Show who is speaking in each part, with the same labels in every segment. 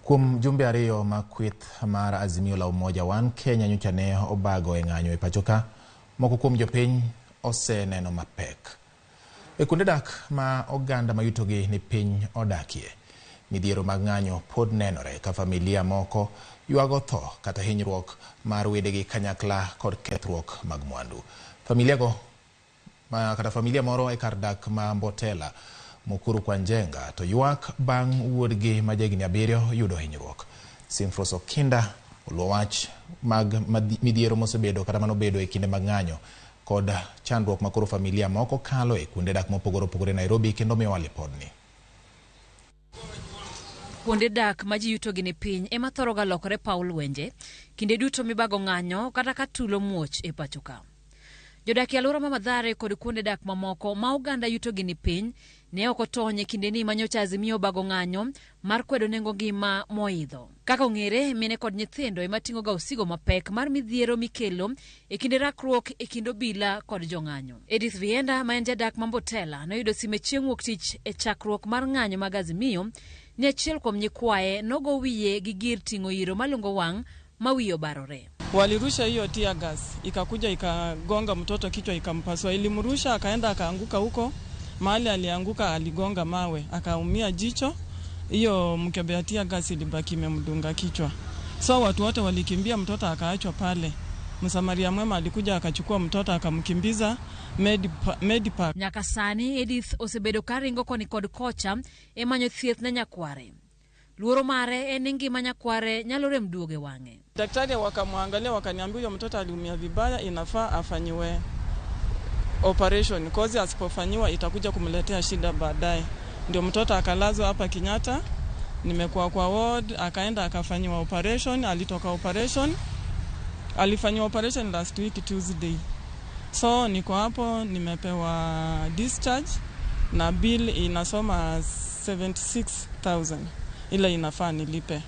Speaker 1: Kuom jumbe ariyo makwith mar Azimio la Umoja One Kenya nyocha ne obago e ng'anyo e pachoka, moko kuom jopiny oseneno mapek. E kuonde dak ma oganda ma yutogi ni piny odakie, midhiero mag ng'anyo pod nenore ka familia moko yuago tho kata hinyruok mar wedegi kanyakla kod kethruok mag mwandu. Familia moro e kar dak ma Mbotela Mukuru kwa Njenga to yuak bang' wuodgi ma jahigni 7 yudo hinyruok. Simfros Okinda oluwo wach mag midhiero mosebedo kata manobedo e kinde mag ng'anyo kod chandruok makoro familia moko kalo e kuonde dak mopogore opogore Nairobi kendo miyowa lipodni.
Speaker 2: Kuonde dak ma ji yutogi ni piny ema thoroga lokore Paul Wenje kinde duto mibago ng'anyo kata ka tulo muoch e pachoka. Jodak e alwora ma Mathare kod kuonde dak mamoko ma oganda yutogi ni piny ne ok otony e kinde ni manyocha Azimio bago ng'anyo mar kwedo nengo ngima moidho. Kaka ong'ere, mine kod nyithindo ema ting'o ga osigo mapek mar midhiero mikelo e kinde rakruok e kind obila kod jong'anyo. Edith Vienda ma en jadak ma Mbotela noyudo sime chieng' wuok tich e chakruok mar ng'anyo mag Azimio ni achiel kuom nyikwaye nogo wiye gi gir ting'o iro malungo wang' ma wiyo barore.
Speaker 3: Walirusha hiyo tear gas, ikakuja ikagonga mtoto kichwa ikampasua. Ilimrusha akaenda akaanguka huko. Mahali alianguka aligonga mawe, akaumia jicho. Hiyo mkebe ya tear gas ilibaki imemdunga kichwa. So watu wote walikimbia, mtoto akaachwa pale. Msamaria mwema alikuja akachukua mtoto akamkimbiza Medipark.
Speaker 2: Nyakasani Edith osebedo karingo koni kod kocha emanyo thieth na nyakware. Luoro mare en ngima nyakware nyalo rem duoge wang'e.
Speaker 3: Daktari wakamwangalia wakaniambia huyo mtoto aliumia vibaya, inafaa afanyiwe operation, kozi asipofanyiwa itakuja kumletea shida baadaye. Ndio mtoto akalazwa hapa Kenyatta, nimekuwa kwa ward, akaenda akafanyiwa operation, alitoka operation, alifanyiwa operation last week Tuesday. So niko hapo nimepewa discharge na bill inasoma 76,000. Ila inafaa nilipe.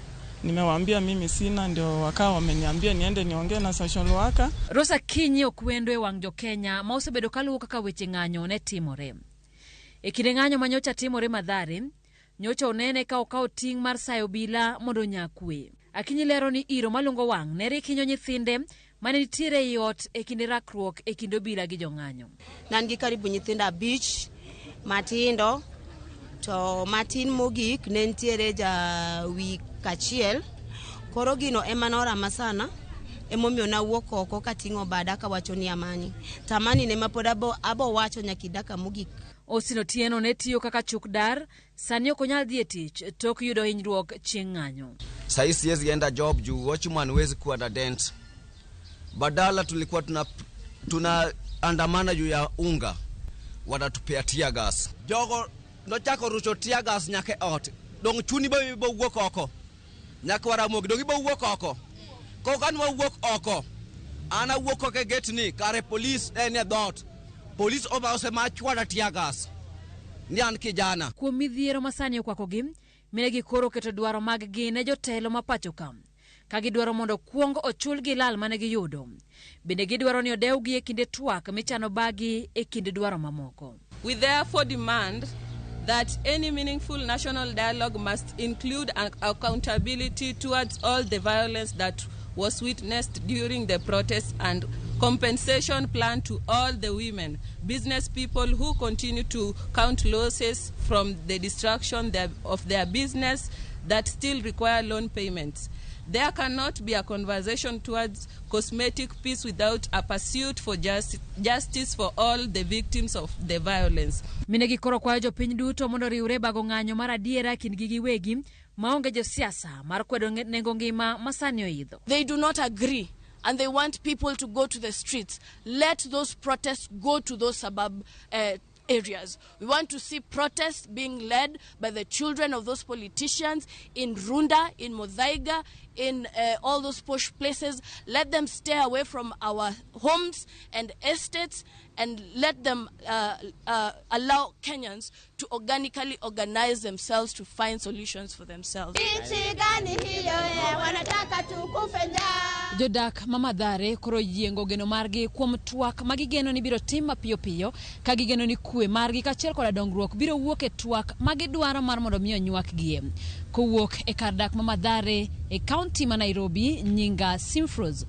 Speaker 3: Nimewaambia mimi sina, ndio wakao wameniambia niende niongee na social worker.
Speaker 2: Rosa Kinyi okwendo e wang' jo Kenya ma osebedo kaluwo kaka weche ng'anyo ne timore. E kinde ng'anyo manyocha timore Mathare, nyocha onene ka okawo ting' mar sayo obila mondo nyakwe. Akinyi lero ni iro malungo wang' ne rikinyo nyithinde mane nitiere i ot e kinde rakruok e kinde obila gi jong'anyo.
Speaker 4: Nan gi karibu nyithinda 5 matindo, to matin mogik ne nitiere ja wik achiel. Koro gino emanora masana emomiyo nawuok oko kating'o bada kawacho ni amani. Tamani ne mapod abo wacho nyakidaka mogik.
Speaker 2: Osino Tieno ne tiyo kaka chukdar, sani ok onyal dhi e tich tok yudo hinyruok chieng' ng'anyo.
Speaker 5: Sasa siwezi enda job juu watchman hawezi kuwa na dent. Badala tulikuwa tuna andamana juu ya unga, wanatupea tear gas. Jogo no chako rucho tear gas nyake ot. Dong chuni ba wuok oko. Nyaka Ramogi dong ibo wuok oko. Ko kan wa wuok oko. Ana wuok oko get ni kare police ene dot. Police oba osema chwada tear gas. Ni an kijana.
Speaker 2: Kuom midhiero masani okwakogi, minegi koro keto dwaro mag gi ne jotelo ma pachoka. Ka gidwaro mondo kuong ochul gi lal mane giyudo. Bende gidwaro ni odewgi e kinde twak michano bagi e kinde dwaro mamoko.
Speaker 6: We therefore demand that any meaningful national dialogue must include an accountability towards all the violence that was witnessed during the protests and compensation plan to all the women, business people who continue to count losses from the destruction of their business that still require loan payments. There cannot be a conversation towards cosmetic peace without a pursuit for justice for all the victims of the violence.
Speaker 2: Minegi koro kwa jopiny duto mondo riwre bago ng'anyo mar adiera kind gi giwegi maonge Josiasa mar kwedo nengo ngima masani oidho.
Speaker 7: They do not agree and they want people to go to the streets. Let those protests go to those suburb areas. We want to see protests being led by the children of those politicians in Runda, in Muthaiga, in all those posh places. Let them stay away from our homes and estates and let them allow Kenyans to organically organize themselves to find solutions for themselves.
Speaker 2: Jodak mamadhare koro yiengo geno margi kuom twak magigeno ni biro tim mapiyo piyo ka gigeno ni kwe margi kachiel koda dongruok biro wuok e twak magidwaro mar mondo miyo nywak gie. Kowuok e kar dak mamadhare e kaunti ma Nairobi, nyinga Simfroz